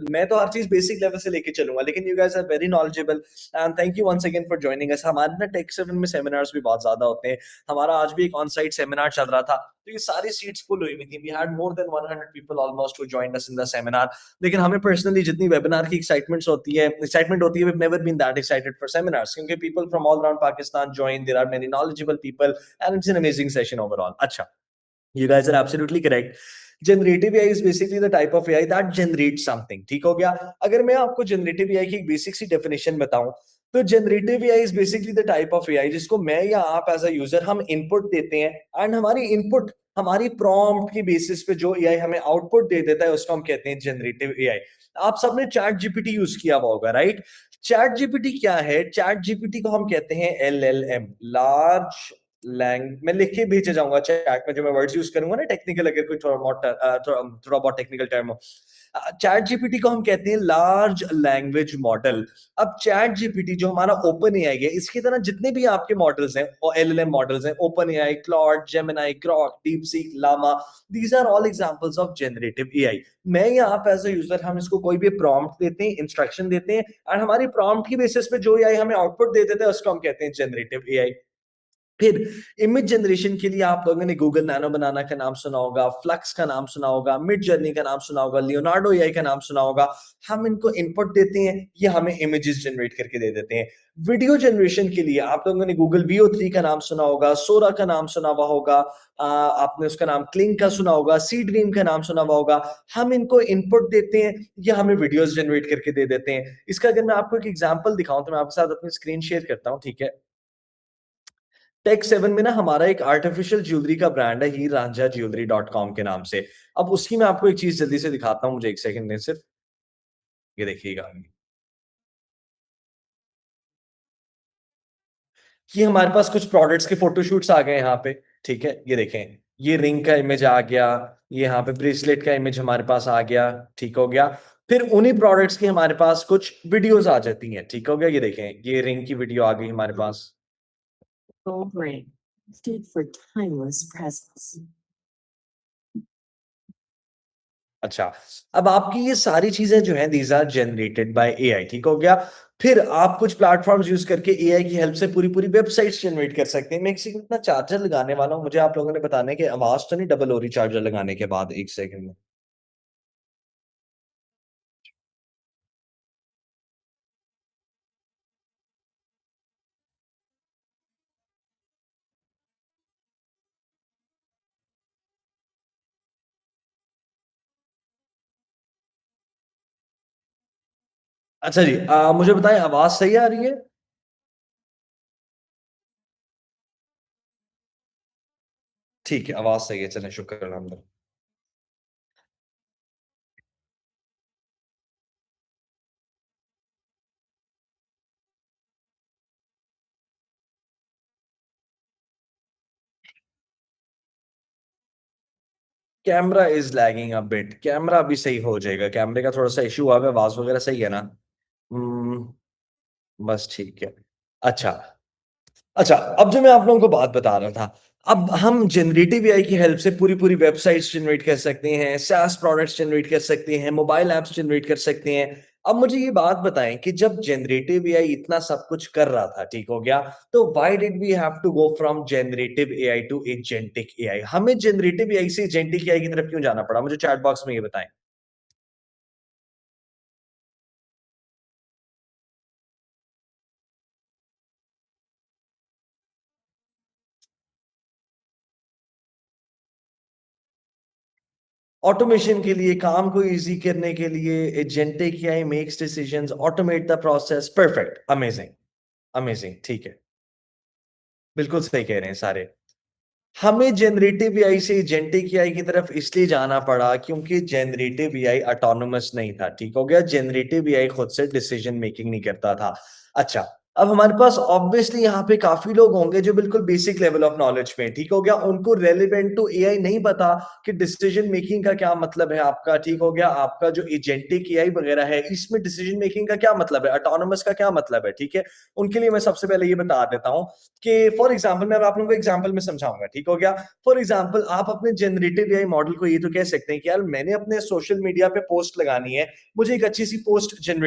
मैं तो हर चीज बेसिक लेवल से लेके चलूंगा, लेकिन you guys are very knowledgeable and thank you once again for joining us. हमारे ना टेक 7 में सेमिनार्स भी बहुत ज्यादा होते हैं। हमारा आज भी एक ऑन साइट सेमिनार चल रहा था, तो ये सारी सीट्स फुल हुई हुई थी। We had more than 100 people almost who joined us in the seminar. लेकिन हमें पर्सनली जितनी वेबिनार की एक्साइटमेंट होती है, we never been that excited for seminars, क्योंकि people from all around Pakistan join, there are many knowledgeable people and it's an amazing session overall. अच्छा, you guys are absolutely correct. Generative AI is basically the type of AI that generates something. ठीक हो गया? अगर मैं आपको generative AI की एक basic सी definition बताऊं, तो generative AI is basically the type of AI जिसको मैं या आप एज अ यूजर हम इनपुट देते हैं, एंड हमारी इनपुट हमारी प्रॉम्प्ट की बेसिस पे जो AI हमें आउटपुट दे देता है, उसको हम कहते हैं जनरेटिव AI। आप सबने चैट जीपीटी यूज किया हुआ होगा, राइट? चैट जीपीटी क्या है? चैट जीपीटी को हम कहते हैं LLM, लार्ज लैंग मैं लिख के भेजे जाऊंगा चैट में, जो मैं वर्ड्स यूज करूंगा ना टेक्निकल, अगर कोई थोड़ा बहुत टेक्निकल टर्म हो। चैट जीपीटी को हम कहते हैं लार्ज लैंग्वेज मॉडल। अब चैट जीपीटी जो हमारा ओपन एआई है, इसकी तरह जितने भी आपके मॉडल्स हैं और एलएलएम मॉडल्स हैं, OpenAI, Claude, Gemini, Grok, DeepSeek, Llama, these are all examples of generative AI. मैं या आप एज अ यूजर हम इसको कोई भी प्रॉम्प्ट देते हैं, इंस्ट्रक्शन देते हैं, और हमारी प्रॉम्प्ट की बेसिस पे जो एआई हमें आउटपुट दे देता है, उसको हम कहते हैं जनरेटिव एआई। फिर इमेज जनरेशन के लिए आप लोगों ने गूगल नैनो बनाना का नाम सुना होगा, फ्लक्स का नाम सुना होगा, मिड जर्नी का नाम सुना होगा, लियोनार्डो एआई का नाम सुना होगा। हम इनको इनपुट देते हैं, ये हमें इमेजेस जनरेट करके दे देते हैं। वीडियो जनरेशन के लिए आप लोगों ने गूगल VO3 का नाम सुना होगा, सोरा का नाम सुना हुआ होगा, आपने उसका नाम क्लिंग का सुना होगा, सी ड्रीम का नाम सुना हुआ होगा। हम इनको इनपुट देते हैं, ये हमें वीडियोस जनरेट करके दे देते हैं। इसका अगर मैं आपको एक एग्जांपल दिखाऊं, तो मैं आपके साथ अपनी स्क्रीन शेयर करता हूं, ठीक है? टेक 7 में ना हमारा एक आर्टिफिशियल ज्वेलरी का ब्रांड है, हीर रांझा ज्वेलरी .com के नाम से। अब उसकी मैं आपको एक चीज जल्दी से दिखाता हूं, मुझे एक सेकंड दें सिर्फ। ये देखिएगा, ये हमारे पास कुछ प्रोडक्ट्स के फोटोशूट्स आ गए यहाँ पे। ठीक है, ये देखें, ये रिंग का इमेज आ गया, ये यहाँ पे ब्रेसलेट का इमेज हमारे पास आ गया। ठीक हो गया? फिर उन्हीं प्रोडक्ट्स की हमारे पास कुछ वीडियोस आ जाती हैं। ठीक हो गया? ये देखें, ये रिंग की वीडियो आ गई हमारे पास। Gold ring, stood for timeless presence. अच्छा, अब आपकी ये सारी चीजें जो हैं, these are generated by AI. ठीक हो गया? फिर आप कुछ प्लेटफॉर्म्स यूज करके एआई की हेल्प से पूरी पूरी वेबसाइट्स जनरेट कर सकते हैं। मैं एक सेकंड अपना चार्जर लगाने वाला हूँ, मुझे आप लोगों ने बताना है कि आवाज तो नहीं डबल हो रही चार्जर लगाने के बाद। एक सेकंड में। अच्छा जी, मुझे बताएं आवाज सही आ रही है? ठीक है, आवाज सही है, चलें, शुक्र अल्हम्दुलिल्लाह। Camera is lagging a bit, camera अभी सही हो जाएगा। कैमरे का थोड़ा सा इशू हुआ है, आवाज वगैरह सही है ना? हम्म, बस ठीक है। अच्छा, अच्छा, अब जो मैं आप लोगों को बात बता रहा था, अब हम जनरेटिव एआई की हेल्प से पूरी पूरी वेबसाइट्स जनरेट कर सकते हैं, SaaS प्रोडक्ट्स जनरेट कर सकते हैं, मोबाइल ऐप्स जनरेट कर सकते हैं। अब मुझे ये बात बताएं कि जब जनरेटिव एआई इतना सब कुछ कर रहा था, ठीक हो गया, तो why did we have to go from generative AI to agentic AI? हमें जनरेटिव एआई से एजेंटिक एआई की तरफ क्यों जाना पड़ा? मुझे चैट बॉक्स में ये बताएं। ऑटोमेशन के लिए, काम को इजी करने के लिए, agentic AI makes decisions, automate the process. Perfect, amazing, amazing, ठीक है, बिल्कुल सही कह रहे हैं सारे। हमें जनरेटिव एआई से एजेंटिक एआई की तरफ इसलिए जाना पड़ा क्योंकि जनरेटिव एआई ऑटोनोमस नहीं था। ठीक हो गया? जनरेटिव एआई खुद से डिसीजन मेकिंग नहीं करता था। अच्छा, अब हमारे पास ऑब्वियसली यहाँ पे काफ़ी लोग होंगे जो बिल्कुल बेसिक लेवल ऑफ नॉलेज पे हैं, ठीक हो गया? उनको रेलेवेंट टू एआई नहीं पता कि डिसीजन मेकिंग का क्या मतलब है आपका, ठीक हो गया? आपका जो एजेंटिक एआई वगैरह है, इसमें डिसीजन मेकिंग का क्या मतलब है? ऑटोनोमस का क्या मतलब है, ठीक है? उनके लिए मैं सबसे पहले ये बता देता हूँ कि फॉर एग्ज़ाम्पल मैं अब आप लोगों को एग्ज़ाम्पल में समझाऊँगा, ठीक हो गया? फॉर एग्ज़ाम्पल आप अपने जनरेटिव एआई मॉडल को ये तो कह सकते हैं कि यार मैंने अपने सोशल मीडिया पे पोस्ट लगानी है, मुझे एक अच्छी-सी पोस्ट जनरेट